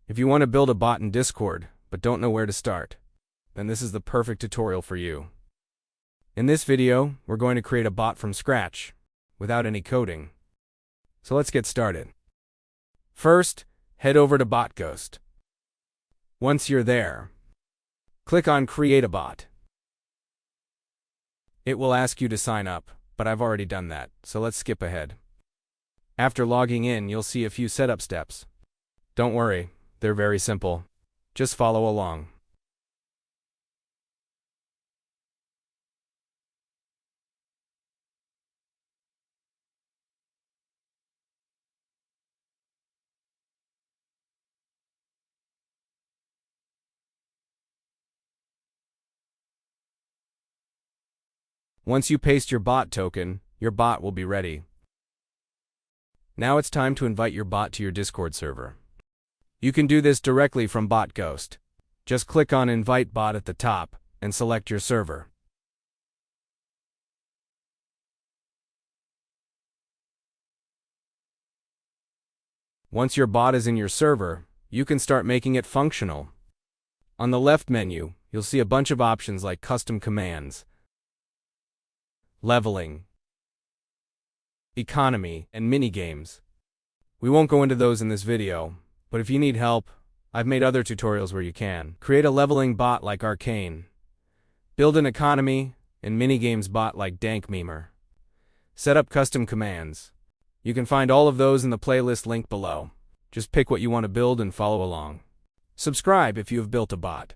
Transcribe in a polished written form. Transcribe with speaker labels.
Speaker 1: If you want to build a bot in Discord, but don't know where to start, then this is the perfect tutorial for you. In this video, we're going to create a bot from scratch, without any coding. So let's get started. First, head over to BotGhost. Once you're there, click on Create a Bot. It will ask you to sign up, but I've already done that, so let's skip ahead. After logging in, you'll see a few setup steps. Don't worry, they're very simple. Just follow along. Once you paste your bot token, your bot will be ready. Now it's time to invite your bot to your Discord server. You can do this directly from BotGhost. Just click on Invite Bot at the top and select your server. Once your bot is in your server, you can start making it functional. On the left menu, you'll see a bunch of options like custom commands, leveling, economy, and mini-games. We won't go into those in this video, but if you need help, I've made other tutorials where you can. Create a leveling bot like Arcane. Build an economy and mini-games bot like Dank Memer. Set up custom commands. You can find all of those in the playlist link below. Just pick what you want to build and follow along. Subscribe if you have built a bot.